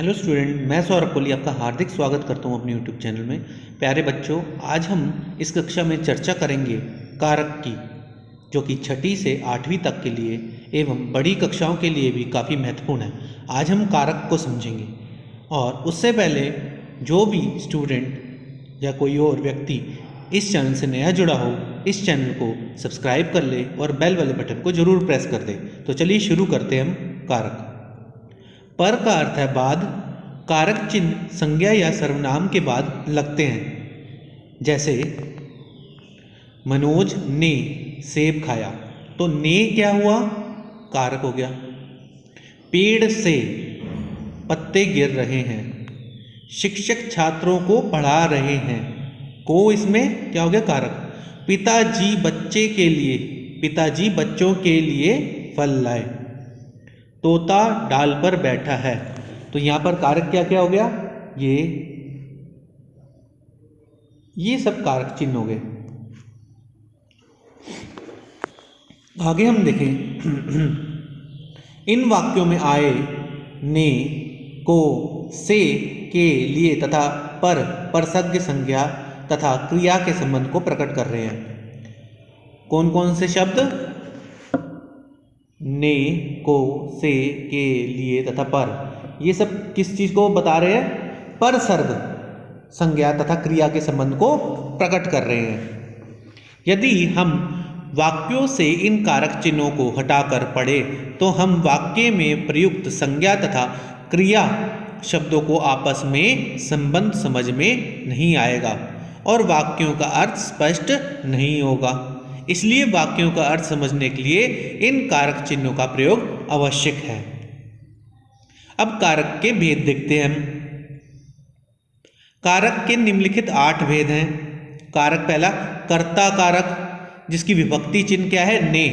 Hello student, मैं सौरभ कोहली आपका हार्दिक स्वागत करता हूं अपने यूट्यूब चैनल में। प्यारे बच्चों, आज हम इस कक्षा में चर्चा करेंगे कारक की, जो कि 6ठी से 8वीं तक के लिए एवं बड़ी कक्षाओं के लिए भी काफ़ी महत्वपूर्ण है। आज हम कारक को समझेंगे और उससे पहले जो भी स्टूडेंट या कोई और व्यक्ति इस चैनल से नया जुड़ा हो, इस चैनल को सब्सक्राइब कर ले और बेल वाले बटन को ज़रूर प्रेस कर दे। तो चलिए शुरू करते हैं हम कारक। पर का अर्थ है बाद। कारक चिन्ह संज्ञा या सर्वनाम के बाद लगते हैं। जैसे मनोज ने सेब खाया, तो ने क्या हुआ? कारक हो गया। पेड़ से पत्ते गिर रहे हैं, शिक्षक छात्रों को पढ़ा रहे हैं, को इसमें क्या हो गया? कारक। पिताजी बच्चों के लिए फल लाए, तोता डाल पर बैठा है, तो यहां पर कारक क्या क्या हो गया? ये सब कारक चिन्ह हो गए। आगे हम देखें इन वाक्यों में आए ने, को, से, के लिए तथा पर परसज्ञ संज्ञा तथा क्रिया के संबंध को प्रकट कर रहे हैं। कौन कौन से शब्द? ने, को, से, के, लिए तथा पर, ये सब किस चीज को बता रहे हैं? परसर्ग संज्ञा तथा क्रिया के संबंध को प्रकट कर रहे हैं। यदि हम वाक्यों से इन कारक चिन्हों को हटाकर पढ़े तो हम वाक्य में प्रयुक्त संज्ञा तथा क्रिया शब्दों को आपस में संबंध समझ में नहीं आएगा और वाक्यों का अर्थ स्पष्ट नहीं होगा। इसलिए वाक्यों का अर्थ समझने के लिए इन कारक चिन्हों का प्रयोग आवश्यक है। अब कारक के भेद देखते हैं हम। कारक के निम्नलिखित 8 भेद हैं। कारक पहला कर्ता कारक, जिसकी विभक्ति चिन्ह क्या है? ने।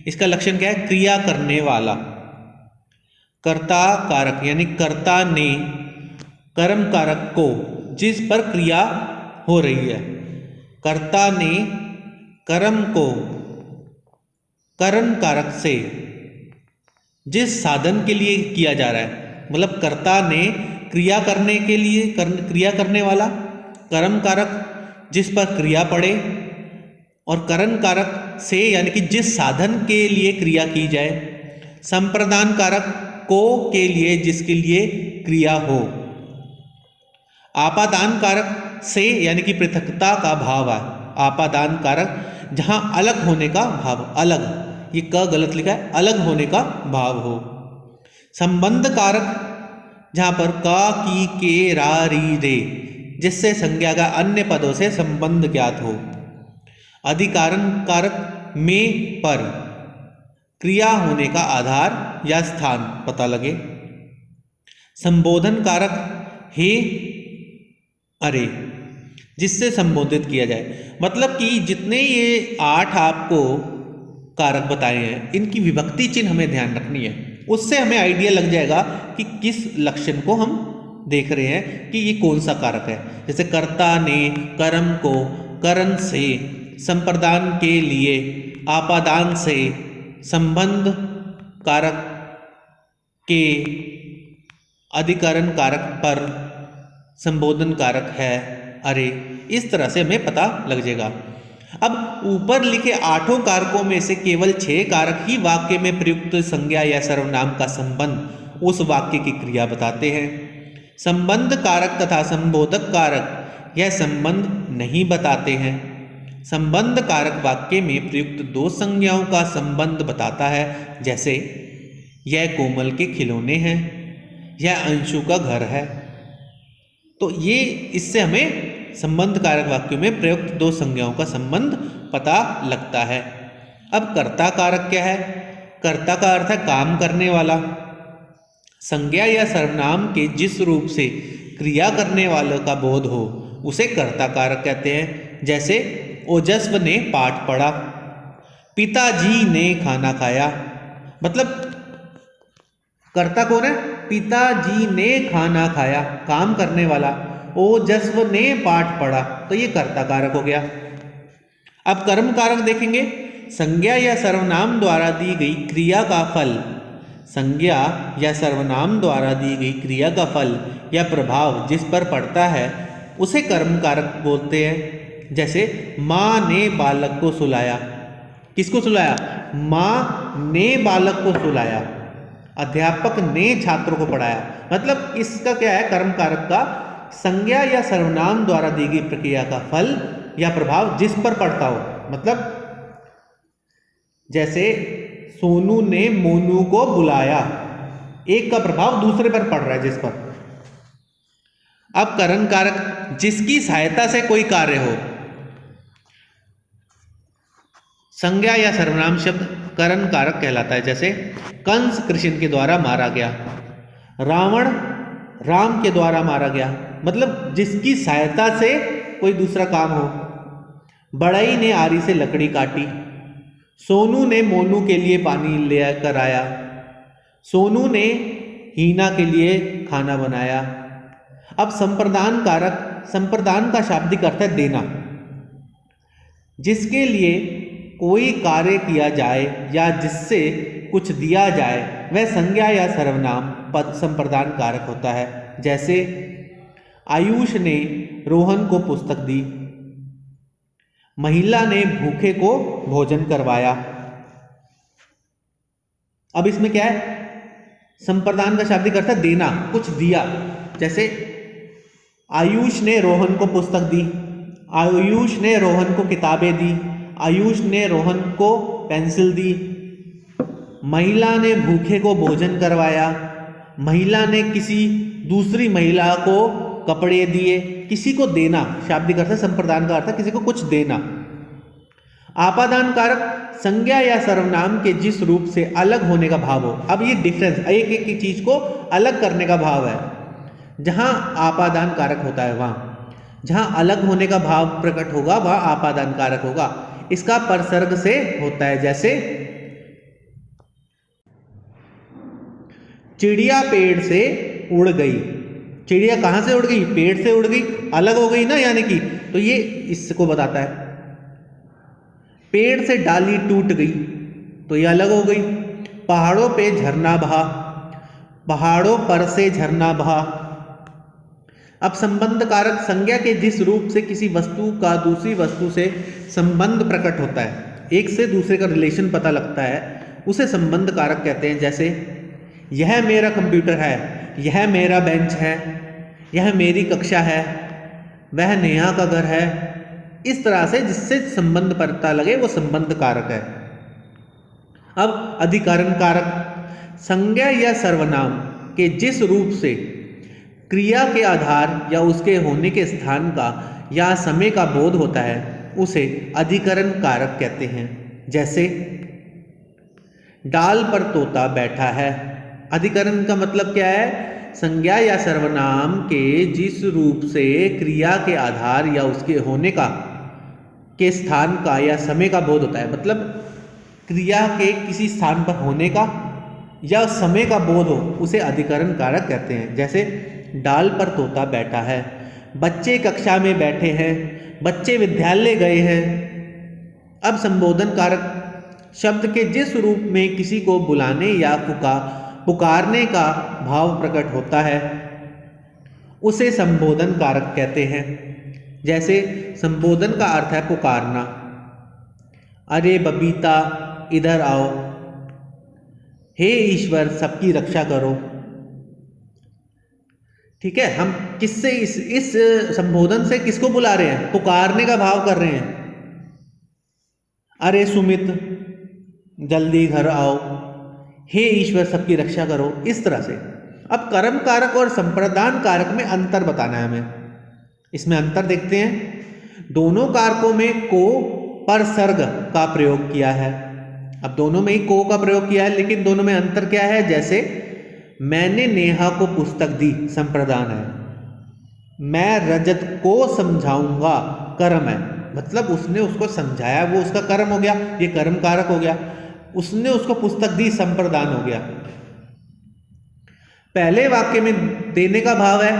इसका लक्षण क्या है? क्रिया करने वाला। कर्ता कारक यानी कर्ता ने कर्म कारक को, जिस पर क्रिया हो रही है, कर्ता ने कर्म को कर्म कारक से जिस साधन के लिए किया जा रहा है, मतलब कर्ता ने क्रिया करने के लिए क्रिया करने वाला, कर्म कारक जिस पर क्रिया पड़े, और करण कारक से यानी कि जिस साधन के लिए क्रिया की जाए, संप्रदान कारक को के लिए जिसके लिए क्रिया हो, आपादान कारक से यानी कि पृथकता का भाव है, आपादान कारक जहां अलग होने का भाव, अलग, ये क गलत लिखा है, अलग होने का भाव हो, संबंध कारक जहां पर का, की, के, रा, री, रे जिससे संज्ञा का अन्य पदों से संबंध ज्ञात हो, अधिकारण कारक में पर क्रिया होने का आधार या स्थान पता लगे, संबोधन कारक हे, अरे जिससे संबोधित किया जाए। मतलब कि जितने ये 8 आपको कारक बताए हैं, इनकी विभक्ति चिन्ह हमें ध्यान रखनी है। उससे हमें आइडिया लग जाएगा कि किस लक्षण को हम देख रहे हैं कि ये कौन सा कारक है। जैसे कर्ता ने कर्म को करण से, संप्रदान के लिए, आपादान से, संबंध कारक के, अधिकरण कारक पर, संबोधन कारक है, अरे, इस तरह से हमें पता लग जाएगा। अब ऊपर लिखे 8 कारकों में से केवल 6 कारक ही वाक्य में प्रयुक्त संज्ञा या सर्वनाम का संबंध, उस वाक्य की क्रिया बताते हैं। संबंध कारक तथा संबोधक कारक यह संबंध नहीं बताते हैं। संबंध कारक वाक्य में प्रयुक्त 2 संज्ञाओं का संबंध बताता है, जैसे यह कोमल के खिलौने हैं, यह अंशु का घर है। तो ये इससे हमें संबंध कारक वाक्यों में प्रयुक्त 2 संज्ञाओं का संबंध पता लगता है। अब कर्ता कारक क्या है? कर्ता का अर्थ है काम करने वाला। संज्ञा या सर्वनाम के जिस रूप से क्रिया करने वालों का बोध हो उसे कर्ता कारक कहते हैं। जैसे ओजस्व ने पाठ पढ़ा, पिताजी ने खाना खाया। मतलब कर्ता कौन है? पिताजी ने खाना खाया, काम करने वाला। ओजस्व ने पाठ पढ़ा, तो ये कर्ता कारक हो गया। अब कर्म कारक देखेंगे। संज्ञा या सर्वनाम द्वारा दी गई क्रिया का फल संज्ञा या सर्वनाम द्वारा दी गई क्रिया का फल या प्रभाव जिस पर पड़ता है उसे कर्म कारक बोलते हैं। जैसे माँ ने बालक को सुलाया। किसको सुलाया? माँ ने बालक को सुलाया। अध्यापक ने छात्रों को पढ़ाया। मतलब इसका क्या है? कर्म कारक का संज्ञा या सर्वनाम द्वारा दी गई प्रक्रिया का फल या प्रभाव जिस पर पड़ता हो। मतलब जैसे सोनू ने मोनू को बुलाया, एक का प्रभाव दूसरे पर पड़ रहा है जिस पर। अब कर्म कारक जिसकी सहायता से कोई कार्य हो। संज्ञा या सर्वनाम शब्द कर्म कारक कहलाता है। जैसे कंस कृष्ण के द्वारा मारा गया, रावण राम के द्वारा मारा गया। मतलब जिसकी सहायता से कोई दूसरा काम हो। बढ़ई ने आरी से लकड़ी काटी, सोनू ने मोनू के लिए पानी लेकर आया, सोनू ने हीना के लिए खाना बनाया। अब संप्रदान कारक, संप्रदान का शाब्दिक अर्थ है देना। जिसके लिए कोई कार्य किया जाए या जिससे कुछ दिया जाए वह संज्ञा या सर्वनाम पद संप्रदान कारक होता है। जैसे आयुष ने रोहन को पुस्तक दी, महिला ने भूखे को भोजन करवाया। अब इसमें क्या है? संप्रदान का शाब्दिक अर्थ है देना, कुछ दिया। जैसे आयुष ने रोहन को पुस्तक दी, आयुष ने रोहन को किताबें दी, आयुष ने रोहन को पेंसिल दी। महिला ने भूखे को भोजन करवाया, महिला ने किसी दूसरी महिला को कपड़े दिए। किसी को देना शाब्दिक अर्थ है, संप्रदान का अर्थ है किसी को कुछ देना। आपादान कारक संज्ञा या सर्वनाम के जिस रूप से अलग होने का भाव हो। अब ये डिफरेंस, एक एक चीज को अलग करने का भाव है। जहां आपादान कारक होता है वहां, जहां अलग होने का भाव प्रकट होगा वहां आपादान कारक होगा। इसका परसर्ग से होता है। जैसे चिड़िया पेड़ से उड़ गई। चिड़िया कहां से उड़ गई? पेड़ से उड़ गई, अलग हो गई ना, यानी कि तो ये इसको बताता है। पेड़ से डाली टूट गई तो ये अलग हो गई। पहाड़ों पे झरना बहा, पहाड़ों पर से झरना बहा। अब संबंध कारक संज्ञा के जिस रूप से किसी वस्तु का दूसरी वस्तु से संबंध प्रकट होता है, एक से दूसरे का रिलेशन पता लगता है, उसे संबंध कारक कहते हैं। जैसे यह मेरा कंप्यूटर है, यह मेरा बेंच है, यह मेरी कक्षा है, वह नेहा का घर है। इस तरह से जिससे संबंध पता लगे वो संबंध कारक है। अब अधिकरण कारक संज्ञा या सर्वनाम के जिस रूप से क्रिया के आधार या उसके होने के स्थान का या समय का बोध होता है उसे अधिकरण कारक कहते हैं। जैसे डाल पर तोता बैठा है। अधिकरण का मतलब क्या है? संज्ञा या सर्वनाम के जिस रूप से क्रिया के आधार या उसके होने का के स्थान का या समय का बोध होता है। मतलब क्रिया के किसी स्थान पर होने का या समय का बोध हो उसे अधिकरण कारक कहते हैं। जैसे डाल पर तोता बैठा है, बच्चे कक्षा में बैठे हैं, बच्चे विद्यालय गए हैं। अब संबोधन कारक शब्द के जिस रूप में किसी को बुलाने या पुकारने का भाव प्रकट होता है उसे संबोधन कारक कहते हैं। जैसे संबोधन का अर्थ है पुकारना। अरे बबीता इधर आओ, हे ईश्वर सबकी रक्षा करो। ठीक है, हम किससे इस संबोधन से किसको बुला रहे हैं? पुकारने का भाव कर रहे हैं। अरे सुमित जल्दी घर आओ, हे ईश्वर सबकी रक्षा करो, इस तरह से। अब कर्म कारक और संप्रदान कारक में अंतर बताना है हमें। इसमें अंतर देखते हैं। दोनों कारकों में को पर सर्ग का प्रयोग किया है। अब दोनों में ही को का प्रयोग किया है, लेकिन दोनों में अंतर क्या है? जैसे मैंने नेहा को पुस्तक दी, संप्रदान है। मैं रजत को समझाऊंगा, कर्म है। मतलब उसने उसको समझाया, वो उसका कर्म हो गया, ये कर्म कारक हो गया। उसने उसको पुस्तक दी, संप्रदान हो गया। पहले वाक्य में देने का भाव है,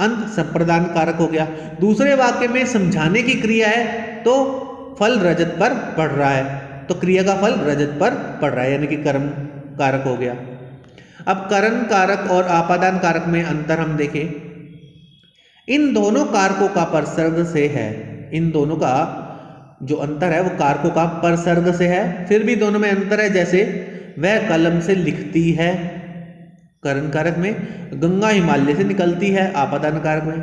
अंत संप्रदान कारक हो गया। दूसरे वाक्य में समझाने की क्रिया है तो फल रजत पर पड़ रहा है, तो क्रिया का फल रजत पर पड़ रहा है, यानी कि कर्म कारक हो गया। अब करण कारक और आपादान कारक में अंतर हम देखें। इन दोनों कारकों का परसर्ग से है, इन दोनों का जो अंतर है वो कारकों का परसर्ग से है। फिर भी दोनों में अंतर है, जैसे वह कलम से लिखती है करण कारक में, गंगा हिमालय से निकलती है आपादान कारक में।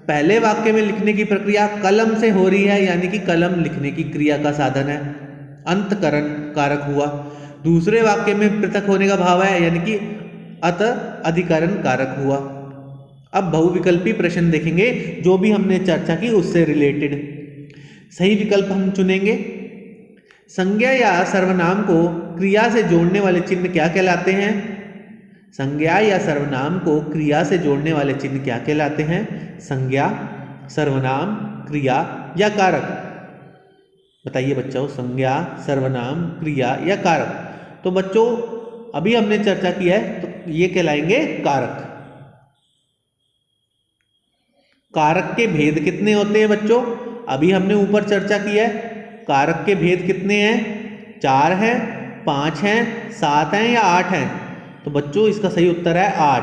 पहले वाक्य में लिखने की प्रक्रिया कलम से हो रही है, यानी कि कलम लिखने की क्रिया का साधन है, अंतकरण कारक हुआ। दूसरे वाक्य में पृथक होने का भाव है, यानी कि अत अधिकरण कारक हुआ। अब बहुविकल्पी प्रश्न देखेंगे, जो भी हमने चर्चा की उससे रिलेटेड। सही विकल्प हम चुनेंगे। संज्ञा या सर्वनाम को क्रिया से जोड़ने वाले चिन्ह क्या कहलाते हैं? संज्ञा या सर्वनाम को क्रिया से जोड़ने वाले चिन्ह क्या कहलाते हैं? संज्ञा, सर्वनाम, क्रिया या कारक? बताइए बच्चों, संज्ञा, सर्वनाम, क्रिया या कारक? तो बच्चों अभी हमने चर्चा की है, तो ये कहलाएंगे कारक। कारक के भेद कितने होते हैं बच्चों? अभी हमने ऊपर चर्चा की है, कारक के भेद कितने हैं? 4 हैं, 5 हैं, 7 हैं या 8 हैं? तो बच्चों इसका सही उत्तर है 8।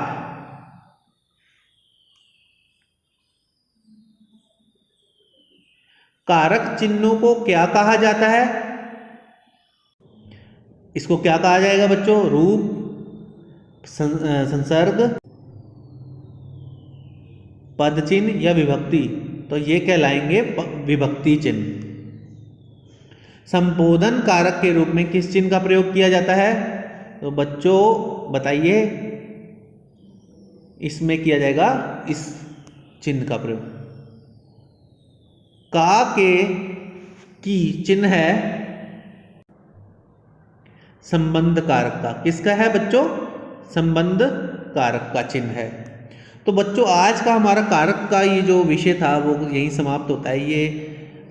कारक चिन्हों को क्या कहा जाता है? इसको क्या कहा जाएगा बच्चों? रूप, संसर्ग, पद चिन्ह या विभक्ति? तो ये कहलाएंगे विभक्ति चिन्ह। संबोधन कारक के रूप में किस चिन्ह का प्रयोग किया जाता है? तो बच्चों बताइए, इसमें किया जाएगा इस चिन्ह का प्रयोग। का के की चिन्ह है संबंध कारक का। किसका है बच्चों? संबंध कारक का चिन्ह है। तो बच्चों आज का हमारा कारक का ये जो विषय था वो यहीं समाप्त होता है। ये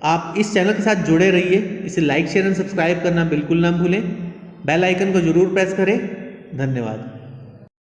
आप इस चैनल के साथ जुड़े रहिए, इसे लाइक शेयर एंड सब्सक्राइब करना बिल्कुल ना भूलें, बेल आइकन को जरूर प्रेस करें। धन्यवाद।